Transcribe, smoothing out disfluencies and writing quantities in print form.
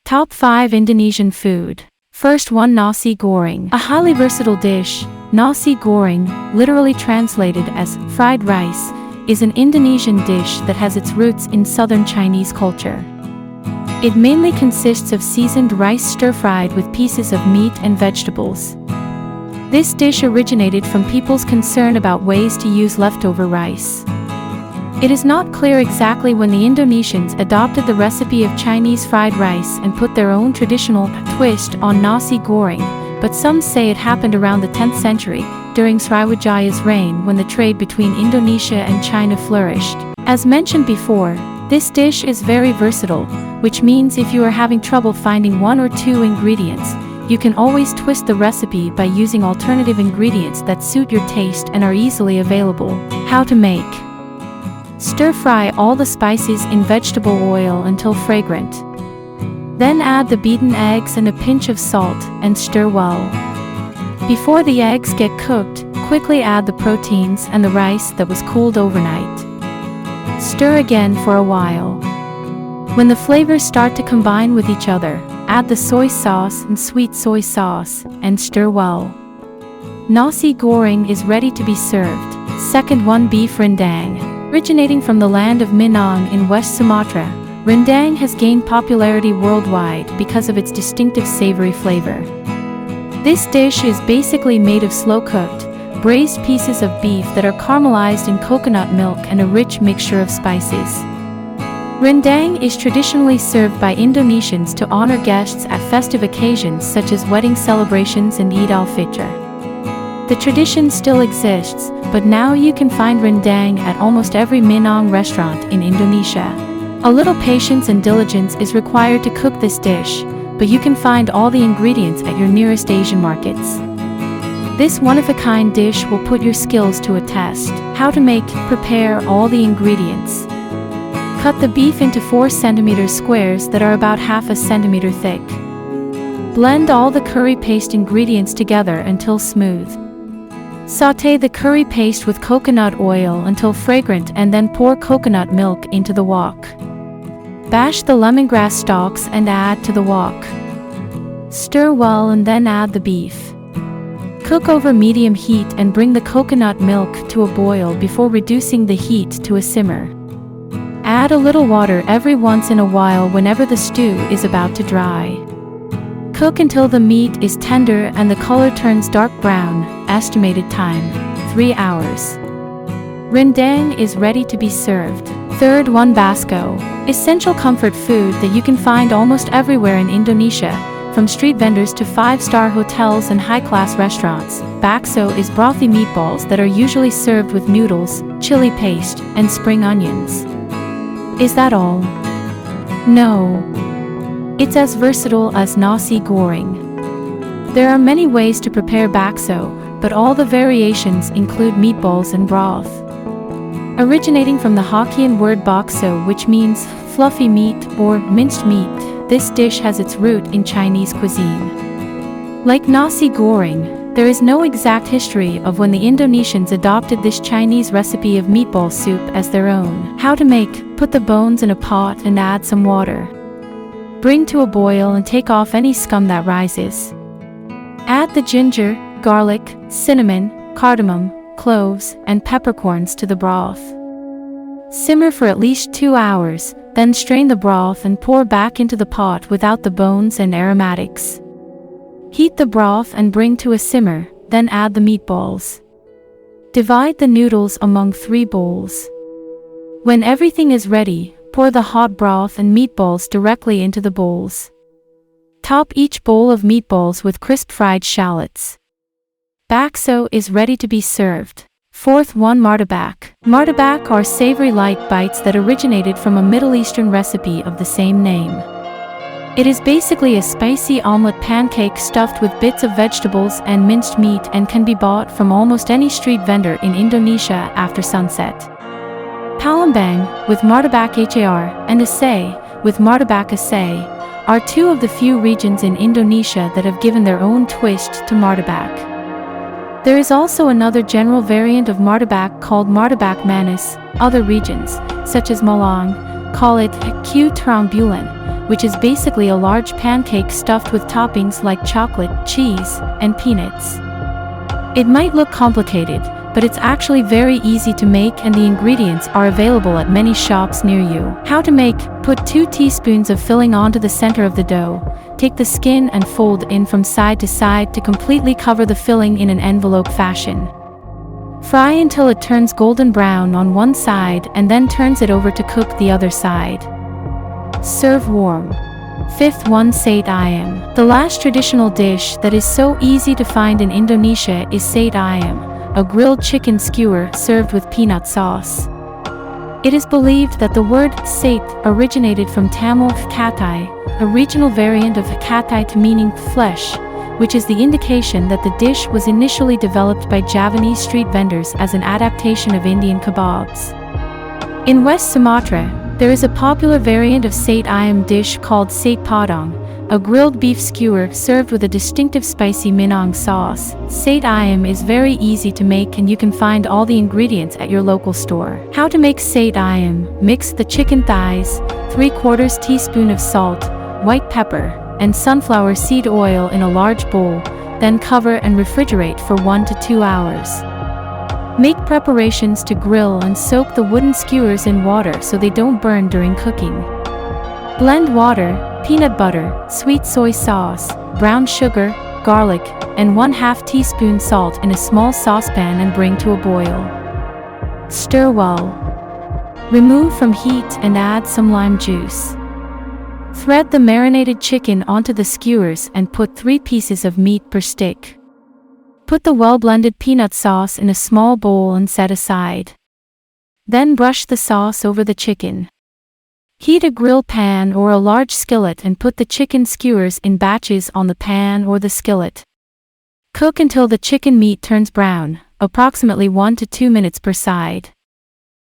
Top 5 Indonesian food. First one, Nasi Goreng. A highly versatile dish, Nasi Goreng, literally translated as fried rice, is an Indonesian dish that has its roots in southern Chinese culture. It mainly consists of seasoned rice stir-fried with pieces of meat and vegetables. This dish originated from people's concern about ways to use leftover rice. It is not clear exactly when the Indonesians adopted the recipe of Chinese fried rice and put their own traditional twist on Nasi Goreng, but some say it happened around the 10th century, during Sriwijaya's reign when the trade between Indonesia and China flourished. As mentioned before, this dish is very versatile, which means if you are having trouble finding one or two ingredients, you can always twist the recipe by using alternative ingredients that suit your taste and are easily available. How to make. Stir-fry all the spices in vegetable oil until fragrant. Then add the beaten eggs and a pinch of salt and stir well. Before the eggs get cooked, quickly add the proteins and the rice that was cooled overnight. Stir again for a while. When the flavors start to combine with each other, add the soy sauce and sweet soy sauce and stir well. Nasi Goreng is ready to be served. Second one, beef rendang. Originating from the land of Minang in West Sumatra, rendang has gained popularity worldwide because of its distinctive savory flavor. This dish is basically made of slow-cooked, braised pieces of beef that are caramelized in coconut milk and a rich mixture of spices. Rendang is traditionally served by Indonesians to honor guests at festive occasions such as wedding celebrations and Eid al-Fitr. The tradition still exists, but now you can find rendang at almost every Minang restaurant in Indonesia. A little patience and diligence is required to cook this dish, but you can find all the ingredients at your nearest Asian markets. This one-of-a-kind dish will put your skills to a test. How to make. Prepare all the ingredients. Cut the beef into 4 cm squares that are about half a centimeter thick. Blend all the curry paste ingredients together until smooth. Sauté the curry paste with coconut oil until fragrant and then pour coconut milk into the wok. Bash the lemongrass stalks and add to the wok. Stir well and then add the beef. Cook over medium heat and bring the coconut milk to a boil before reducing the heat to a simmer. Add a little water every once in a while whenever the stew is about to dry. Cook until the meat is tender and the color turns dark brown. Estimated time, 3 hours. Rendang is ready to be served. Third one, Bakso. Essential comfort food that you can find almost everywhere in Indonesia, from street vendors to 5-star hotels and high-class restaurants. Bakso is brothy meatballs that are usually served with noodles, chili paste, and spring onions. Is that all? No. It's as versatile as Nasi Goreng. There are many ways to prepare bakso, but all the variations include meatballs and broth. Originating from the Hokkien word bakso, which means fluffy meat or minced meat, this dish has its root in Chinese cuisine. Like Nasi Goreng, there is no exact history of when the Indonesians adopted this Chinese recipe of meatball soup as their own. How to make. Put the bones in a pot and add some water. Bring to a boil and take off any scum that rises. Add the ginger, garlic, cinnamon, cardamom, cloves, and peppercorns to the broth. Simmer for at least 2 hours, then strain the broth and pour back into the pot without the bones and aromatics. Heat the broth and bring to a simmer, then add the meatballs. Divide the noodles among 3 bowls. When everything is ready, pour the hot broth and meatballs directly into the bowls. Top each bowl of meatballs with crisp fried shallots. Bakso is ready to be served. Fourth one, Martabak. Martabak are savory light bites that originated from a Middle Eastern recipe of the same name. It is basically a spicy omelette pancake stuffed with bits of vegetables and minced meat and can be bought from almost any street vendor in Indonesia after sunset. Palembang, with Martabak Har, and Aceh, with Martabak Aceh, are 2 of the few regions in Indonesia that have given their own twist to Martabak. There is also another general variant of Martabak called Martabak Manis. Other regions, such as Malang, call it Q Terang Bulan, which is basically a large pancake stuffed with toppings like chocolate, cheese, and peanuts. It might look complicated, but it's actually very easy to make and the ingredients are available at many shops near you. How to make: put 2 teaspoons of filling onto the center of the dough. Take the skin and fold in from side to side to completely cover the filling in an envelope fashion. Fry until it turns golden brown on one side and then turns it over to cook the other side. Serve warm. Fifth one, Sate Ayam. The last traditional dish that is so easy to find in Indonesia is Sate Ayam, a grilled chicken skewer served with peanut sauce. It is believed that the word sate originated from Tamil katai, a regional variant of katai meaning flesh, which is the indication that the dish was initially developed by Javanese street vendors as an adaptation of Indian kebabs. In West Sumatra, there is a popular variant of Sate Ayam dish called Sate Padang, a grilled beef skewer served with a distinctive spicy Minang sauce. Sate Ayam is very easy to make and you can find all the ingredients at your local store. How to make Sate Ayam: mix the chicken thighs, 3/4 teaspoon of salt, white pepper, and sunflower seed oil in a large bowl, then cover and refrigerate for 1 to 2 hours. Make preparations to grill and soak the wooden skewers in water so they don't burn during cooking. Blend water, peanut butter, sweet soy sauce, brown sugar, garlic, and 1/2 teaspoon salt in a small saucepan and bring to a boil. Stir well. Remove from heat and add some lime juice. Thread the marinated chicken onto the skewers and put 3 pieces of meat per stick. Put the well-blended peanut sauce in a small bowl and set aside. Then brush the sauce over the chicken. Heat a grill pan or a large skillet and put the chicken skewers in batches on the pan or the skillet. Cook until the chicken meat turns brown, approximately 1 to 2 minutes per side.